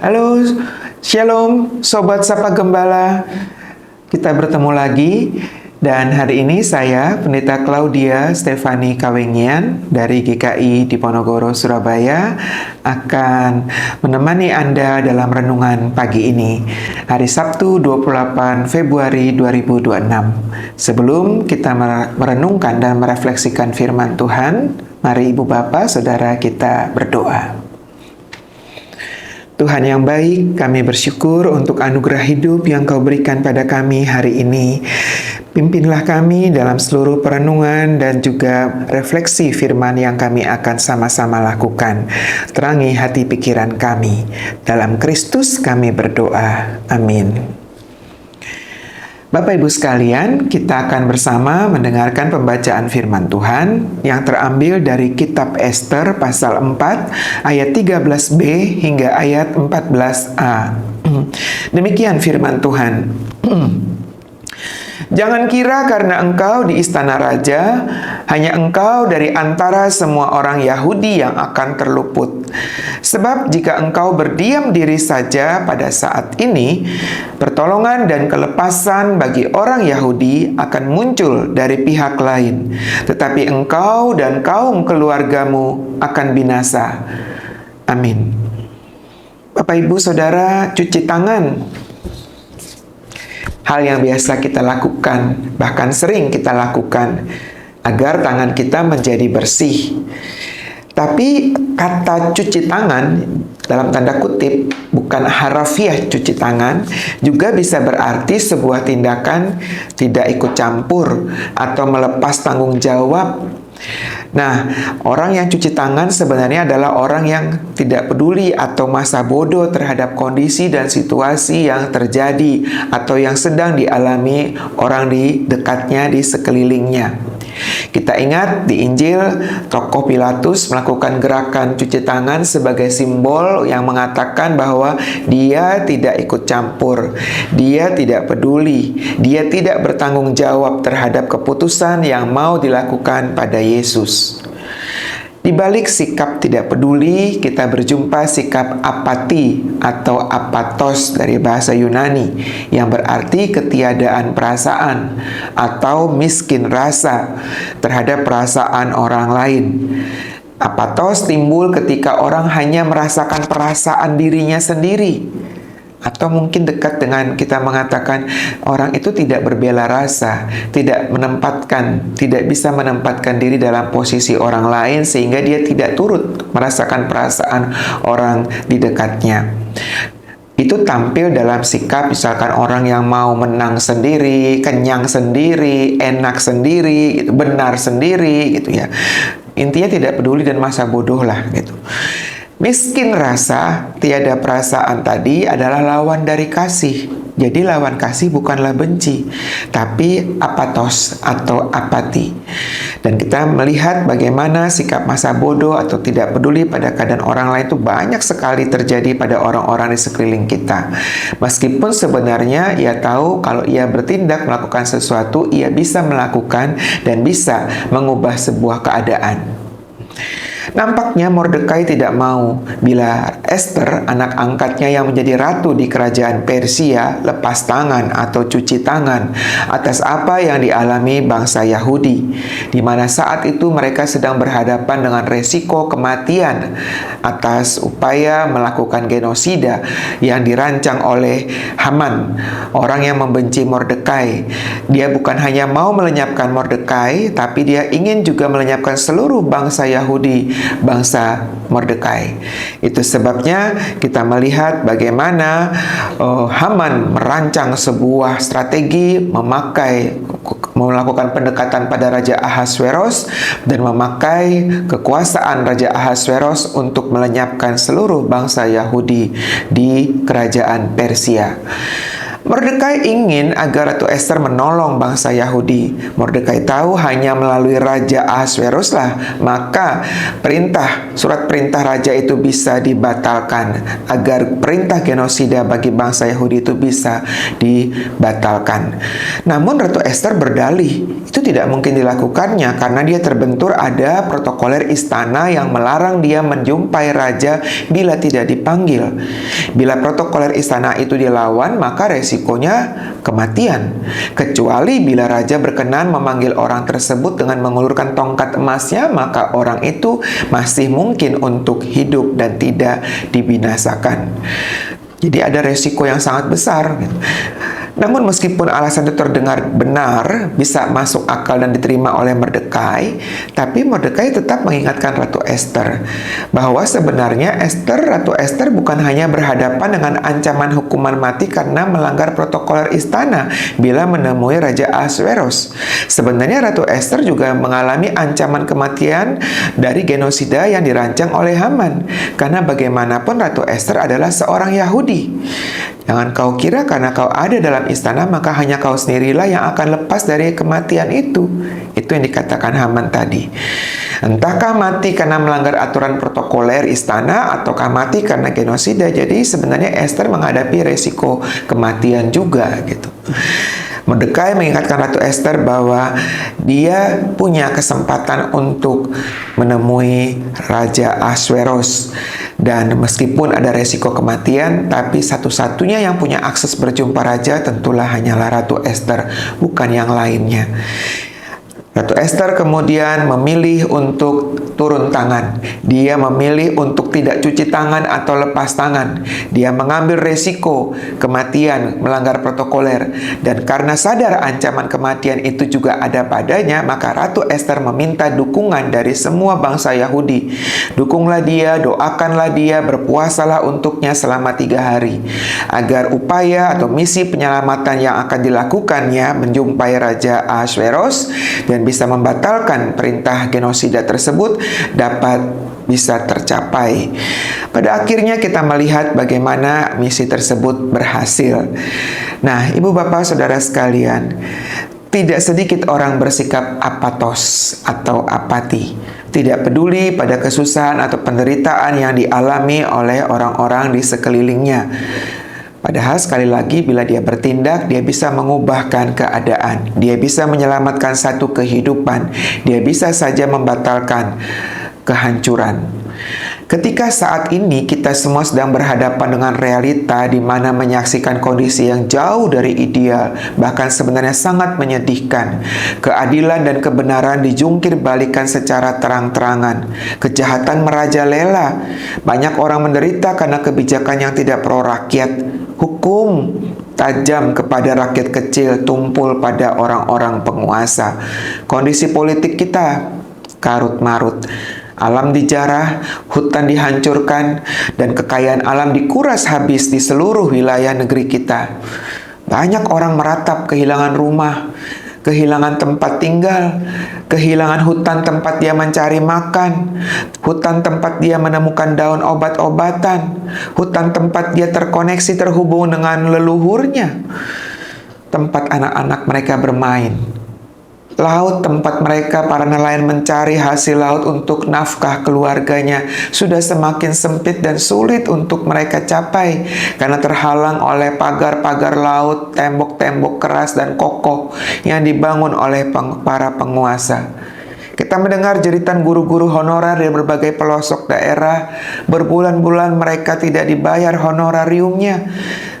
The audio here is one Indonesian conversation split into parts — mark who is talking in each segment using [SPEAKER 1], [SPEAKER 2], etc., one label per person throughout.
[SPEAKER 1] Halo, Shalom, Sobat Sapa Gembala. Kita bertemu lagi dan hari ini saya, Pendeta Claudia Stefani Kawengian dari GKI Diponegoro, Surabaya, akan menemani Anda dalam renungan pagi ini, hari Sabtu 28 Februari 2026. Sebelum kita merenungkan dan merefleksikan firman Tuhan, mari Ibu Bapak, Saudara kita berdoa. Tuhan yang baik, kami bersyukur untuk anugerah hidup yang Kau berikan pada kami hari ini. Pimpinlah kami dalam seluruh perenungan dan juga refleksi firman yang kami akan sama-sama lakukan. Terangi hati pikiran kami. Dalam Kristus kami berdoa. Amin. Bapak Ibu sekalian, kita akan bersama mendengarkan pembacaan firman Tuhan yang terambil dari kitab Ester pasal 4 ayat 13b hingga ayat 14a. Demikian firman Tuhan. Jangan kira karena engkau di istana raja, hanya engkau dari antara semua orang Yahudi yang akan terluput. Sebab jika engkau berdiam diri saja pada saat ini, pertolongan dan kelepasan bagi orang Yahudi akan muncul dari pihak lain. Tetapi engkau dan kaum keluargamu akan binasa. Amin. Bapak Ibu Saudara, cuci tangan. Hal yang biasa kita lakukan, bahkan sering kita lakukan, agar tangan kita menjadi bersih. Tapi kata cuci tangan, dalam tanda kutip, bukan harafiah cuci tangan, juga bisa berarti sebuah tindakan tidak ikut campur atau melepas tanggung jawab. Nah, orang yang cuci tangan sebenarnya adalah orang yang tidak peduli atau masa bodoh terhadap kondisi dan situasi yang terjadi atau yang sedang dialami orang di dekatnya, di sekelilingnya. Kita ingat di Injil, tokoh Pilatus melakukan gerakan cuci tangan sebagai simbol yang mengatakan bahwa dia tidak ikut campur, dia tidak peduli, dia tidak bertanggung jawab terhadap keputusan yang mau dilakukan pada Yesus. Di balik sikap tidak peduli, kita berjumpa sikap apati atau apatos dari bahasa Yunani yang berarti ketiadaan perasaan atau miskin rasa terhadap perasaan orang lain. Apatos timbul ketika orang hanya merasakan perasaan dirinya sendiri. Atau mungkin dekat dengan kita mengatakan orang itu tidak berbela rasa, tidak bisa menempatkan diri dalam posisi orang lain sehingga dia tidak turut merasakan perasaan orang di dekatnya. Itu tampil dalam sikap misalkan orang yang mau menang sendiri, kenyang sendiri, enak sendiri, benar sendiri gitu ya. Intinya tidak peduli dan masa bodoh lah gitu. Miskin rasa, tiada perasaan tadi adalah lawan dari kasih. Jadi lawan kasih bukanlah benci, tapi apatos atau apati. Dan kita melihat bagaimana sikap masa bodoh atau tidak peduli pada keadaan orang lain itu banyak sekali terjadi pada orang-orang di sekeliling kita. Meskipun sebenarnya ia tahu kalau ia bertindak melakukan sesuatu, ia bisa melakukan dan bisa mengubah sebuah keadaan. Nampaknya Mordekai tidak mau bila Ester, anak angkatnya yang menjadi ratu di kerajaan Persia, lepas tangan atau cuci tangan atas apa yang dialami bangsa Yahudi, di mana saat itu mereka sedang berhadapan dengan resiko kematian atas upaya melakukan genosida yang dirancang oleh Haman, orang yang membenci Mordekai. Dia bukan hanya mau melenyapkan Mordekai, tapi dia ingin juga melenyapkan seluruh bangsa Yahudi, bangsa Mordekai. Itu sebabnya kita melihat bagaimana Haman merancang sebuah strategi melakukan pendekatan pada Raja Ahasveros dan memakai kekuasaan Raja Ahasveros untuk melenyapkan seluruh bangsa Yahudi di kerajaan Persia. Mordekai ingin agar Ratu Ester menolong bangsa Yahudi. Mordekai tahu hanya melalui Raja Ahasveruslah maka surat perintah raja itu bisa dibatalkan, agar perintah genosida bagi bangsa Yahudi itu bisa dibatalkan. Namun Ratu Ester berdalih itu tidak mungkin dilakukannya karena dia terbentur ada protokoler istana yang melarang dia menjumpai raja bila tidak dipanggil. Bila protokoler istana itu dilawan, maka resikonya kematian. Kecuali bila raja berkenan memanggil orang tersebut dengan mengulurkan tongkat emasnya, maka orang itu masih mungkin untuk hidup dan tidak dibinasakan. Jadi ada resiko yang sangat besar. Namun meskipun alasan itu terdengar benar, bisa masuk akal dan diterima oleh Mordekai, tapi Mordekai tetap mengingatkan Ratu Ester bahwa sebenarnya Ratu Ester bukan hanya berhadapan dengan ancaman hukuman mati karena melanggar protokoler istana bila menemui Raja Ahasverus. Sebenarnya Ratu Ester juga mengalami ancaman kematian dari genosida yang dirancang oleh Haman, karena bagaimanapun Ratu Ester adalah seorang Yahudi. Jangan kau kira karena kau ada dalam istana maka hanya kau sendirilah yang akan lepas dari kematian itu. Itu yang dikatakan Haman tadi. Entahkah mati karena melanggar aturan protokoler istana ataukah mati karena genosida. Jadi sebenarnya Ester menghadapi resiko kematian juga gitu. Mordekai mengingatkan Ratu Ester bahwa dia punya kesempatan untuk menemui Raja Ahasverus. Dan meskipun ada resiko kematian, tapi satu-satunya yang punya akses berjumpa raja tentulah hanyalah Ratu Ester, bukan yang lainnya. Ratu Ester kemudian memilih untuk turun tangan. Dia memilih untuk tidak cuci tangan atau lepas tangan. Dia mengambil resiko kematian melanggar protokoler. Dan karena sadar ancaman kematian itu juga ada padanya, maka Ratu Ester meminta dukungan dari semua bangsa Yahudi. Dukunglah dia, doakanlah dia, berpuasalah untuknya selama 3 hari. Agar upaya atau misi penyelamatan yang akan dilakukannya menjumpai Raja Ahasverus dan bisa membatalkan perintah genosida tersebut dapat bisa tercapai. Pada akhirnya kita melihat bagaimana misi tersebut berhasil. Nah, Ibu Bapak Saudara sekalian, tidak sedikit orang bersikap apatos atau apati, tidak peduli pada kesusahan atau penderitaan yang dialami oleh orang-orang di sekelilingnya. Padahal sekali lagi bila dia bertindak, dia bisa mengubahkan keadaan. Dia bisa menyelamatkan satu kehidupan. Dia bisa saja membatalkan kehancuran. Ketika saat ini kita semua sedang berhadapan dengan realita di mana menyaksikan kondisi yang jauh dari ideal, bahkan sebenarnya sangat menyedihkan. Keadilan dan kebenaran dijungkir balikan secara terang-terangan. Kejahatan merajalela. Banyak orang menderita karena kebijakan yang tidak pro rakyat. Hukum tajam kepada rakyat kecil, tumpul pada orang-orang penguasa. Kondisi politik kita karut-marut. Alam dijarah, hutan dihancurkan, dan kekayaan alam dikuras habis di seluruh wilayah negeri kita. Banyak orang meratap kehilangan rumah, kehilangan tempat tinggal, kehilangan hutan tempat dia mencari makan, hutan tempat dia menemukan daun obat-obatan, hutan tempat dia terkoneksi terhubung dengan leluhurnya, tempat anak-anak mereka bermain. Laut tempat mereka para nelayan mencari hasil laut untuk nafkah keluarganya sudah semakin sempit dan sulit untuk mereka capai karena terhalang oleh pagar-pagar laut, tembok-tembok keras dan kokoh yang dibangun oleh para penguasa. Kita mendengar jeritan guru-guru honorer di berbagai pelosok daerah. Berbulan-bulan mereka tidak dibayar honorariumnya.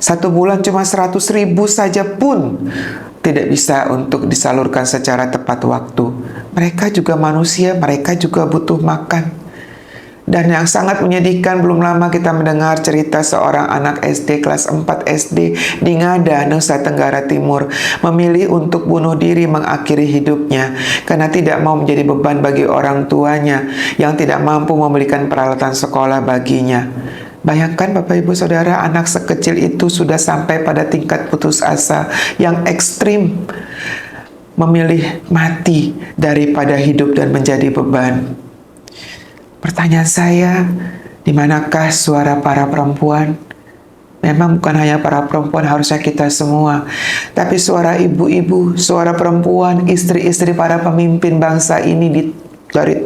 [SPEAKER 1] 1 bulan cuma 100.000 saja pun tidak bisa untuk disalurkan secara tepat waktu. Mereka juga manusia, mereka juga butuh makan. Dan yang sangat menyedihkan, belum lama kita mendengar cerita seorang anak SD kelas 4 SD di Ngada, Nusa Tenggara Timur, memilih untuk bunuh diri mengakhiri hidupnya karena tidak mau menjadi beban bagi orang tuanya yang tidak mampu membelikan peralatan sekolah baginya. Bayangkan Bapak Ibu Saudara, anak sekecil itu sudah sampai pada tingkat putus asa yang ekstrim, memilih mati daripada hidup dan menjadi beban. Pertanyaan saya, di manakah suara para perempuan? Memang bukan hanya para perempuan, harusnya kita semua. Tapi suara ibu-ibu, suara perempuan, istri-istri para pemimpin bangsa ini dari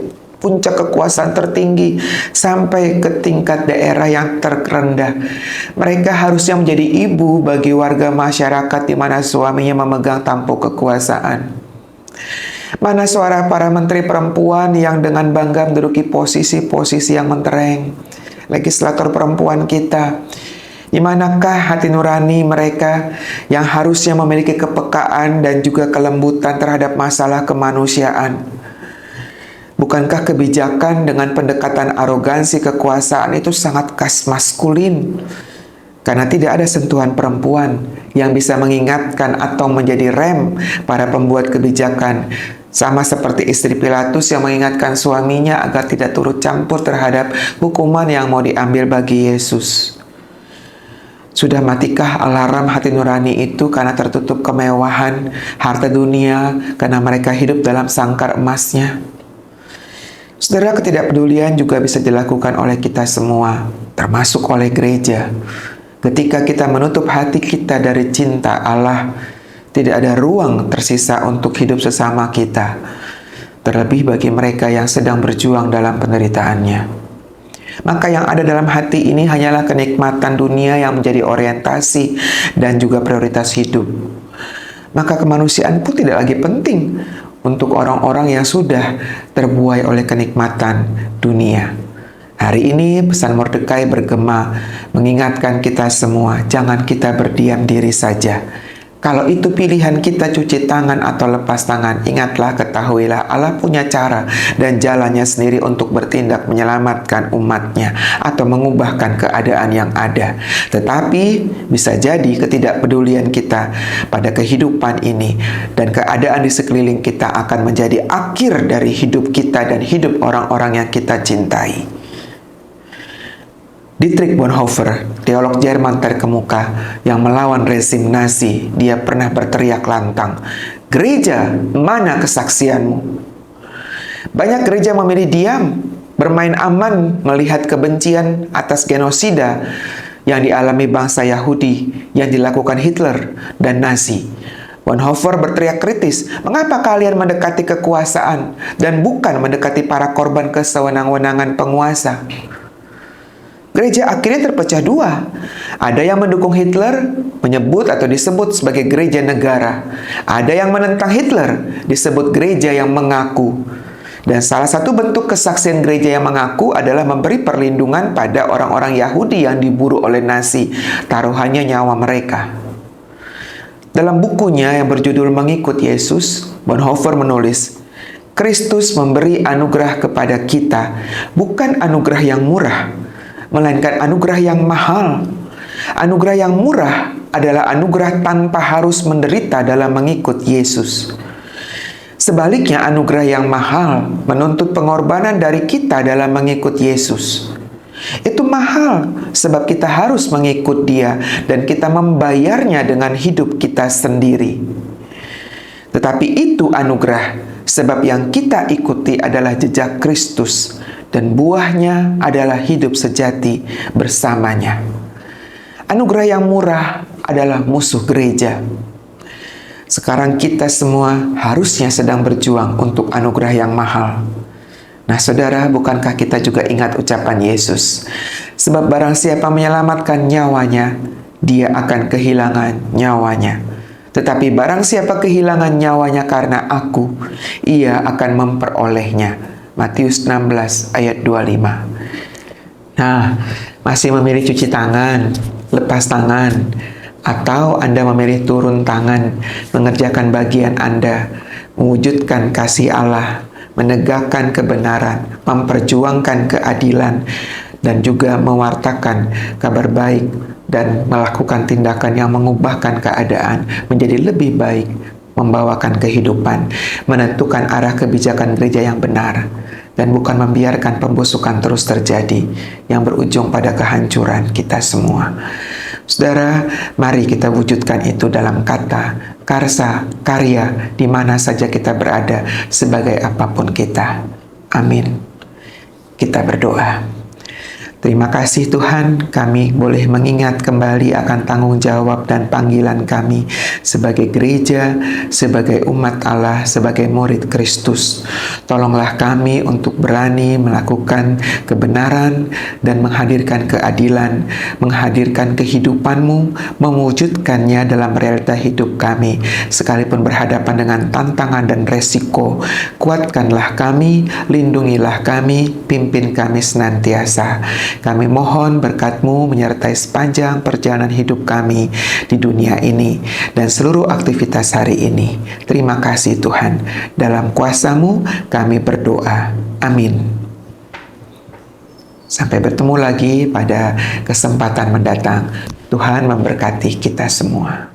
[SPEAKER 1] puncak kekuasaan tertinggi sampai ke tingkat daerah yang terendah. Mereka harusnya menjadi ibu bagi warga masyarakat di mana suaminya memegang tampuk kekuasaan. Mana suara para menteri perempuan yang dengan bangga menduduki posisi-posisi yang mentereng, legislator perempuan kita. Di manakah hati nurani mereka yang harusnya memiliki kepekaan dan juga kelembutan terhadap masalah kemanusiaan? Bukankah kebijakan dengan pendekatan arogansi kekuasaan itu sangat khas maskulin? Karena tidak ada sentuhan perempuan yang bisa mengingatkan atau menjadi rem para pembuat kebijakan. Sama seperti istri Pilatus yang mengingatkan suaminya agar tidak turut campur terhadap hukuman yang mau diambil bagi Yesus. Sudah matikah alarm hati nurani itu karena tertutup kemewahan, harta dunia, karena mereka hidup dalam sangkar emasnya? Saudara, ketidakpedulian juga bisa dilakukan oleh kita semua, termasuk oleh gereja. Ketika kita menutup hati kita dari cinta Allah, tidak ada ruang tersisa untuk hidup sesama kita, terlebih bagi mereka yang sedang berjuang dalam penderitaannya. Maka yang ada dalam hati ini hanyalah kenikmatan dunia yang menjadi orientasi dan juga prioritas hidup. Maka kemanusiaan pun tidak lagi penting untuk orang-orang yang sudah terbuai oleh kenikmatan dunia. Hari ini pesan Mordekai bergema mengingatkan kita semua, jangan kita berdiam diri saja. Kalau itu pilihan kita cuci tangan atau lepas tangan, ingatlah, ketahuilah Allah punya cara dan jalannya sendiri untuk bertindak menyelamatkan umatnya atau mengubahkan keadaan yang ada. Tetapi bisa jadi ketidakpedulian kita pada kehidupan ini dan keadaan di sekeliling kita akan menjadi akhir dari hidup kita dan hidup orang-orang yang kita cintai. Dietrich Bonhoeffer, teolog Jerman terkemuka yang melawan rezim Nazi, dia pernah berteriak lantang, "Gereja, mana kesaksianmu?" Banyak gereja memilih diam, bermain aman melihat kebencian atas genosida yang dialami bangsa Yahudi yang dilakukan Hitler dan Nazi. Bonhoeffer berteriak kritis, "Mengapa kalian mendekati kekuasaan dan bukan mendekati para korban kesewenang-wenangan penguasa?" Gereja akhirnya terpecah dua. Ada yang mendukung Hitler, menyebut atau disebut sebagai gereja negara. Ada yang menentang Hitler, disebut gereja yang mengaku. Dan salah satu bentuk kesaksian gereja yang mengaku adalah memberi perlindungan pada orang-orang Yahudi yang diburu oleh Nazi, taruhannya nyawa mereka. Dalam bukunya yang berjudul Mengikut Yesus, Bonhoeffer menulis, Kristus memberi anugerah kepada kita, bukan anugerah yang murah, melainkan anugerah yang mahal. Anugerah yang murah adalah anugerah tanpa harus menderita dalam mengikut Yesus. Sebaliknya, anugerah yang mahal menuntut pengorbanan dari kita dalam mengikut Yesus. Itu mahal sebab kita harus mengikut Dia dan kita membayarnya dengan hidup kita sendiri. Tetapi itu anugerah sebab yang kita ikuti adalah jejak Kristus, dan buahnya adalah hidup sejati bersamanya. Anugerah yang murah adalah musuh gereja. Sekarang kita semua harusnya sedang berjuang untuk anugerah yang mahal. Nah saudara, bukankah kita juga ingat ucapan Yesus? Sebab barang siapa menyelamatkan nyawanya, dia akan kehilangan nyawanya. Tetapi barang siapa kehilangan nyawanya karena aku, ia akan memperolehnya. Matius 16 ayat 25. Nah, masih memilih cuci tangan, lepas tangan, atau Anda memilih turun tangan, mengerjakan bagian Anda, mewujudkan kasih Allah, menegakkan kebenaran, memperjuangkan keadilan, dan juga mewartakan kabar baik dan melakukan tindakan yang mengubahkan keadaan menjadi lebih baik, membawakan kehidupan, menentukan arah kebijakan gereja yang benar, dan bukan membiarkan pembusukan terus terjadi yang berujung pada kehancuran kita semua. Saudara, mari kita wujudkan itu dalam kata, karsa, karya, di mana saja kita berada, sebagai apapun kita. Amin. Kita berdoa. Terima kasih Tuhan, kami boleh mengingat kembali akan tanggung jawab dan panggilan kami sebagai gereja, sebagai umat Allah, sebagai murid Kristus. Tolonglah kami untuk berani melakukan kebenaran dan menghadirkan keadilan, menghadirkan kehidupan-Mu, mewujudkannya dalam realita hidup kami. Sekalipun berhadapan dengan tantangan dan resiko, kuatkanlah kami, lindungilah kami, pimpin kami senantiasa. Kami mohon berkat-Mu menyertai sepanjang perjalanan hidup kami di dunia ini dan seluruh aktivitas hari ini. Terima kasih Tuhan. Dalam kuasa-Mu kami berdoa. Amin. Sampai bertemu lagi pada kesempatan mendatang. Tuhan memberkati kita semua.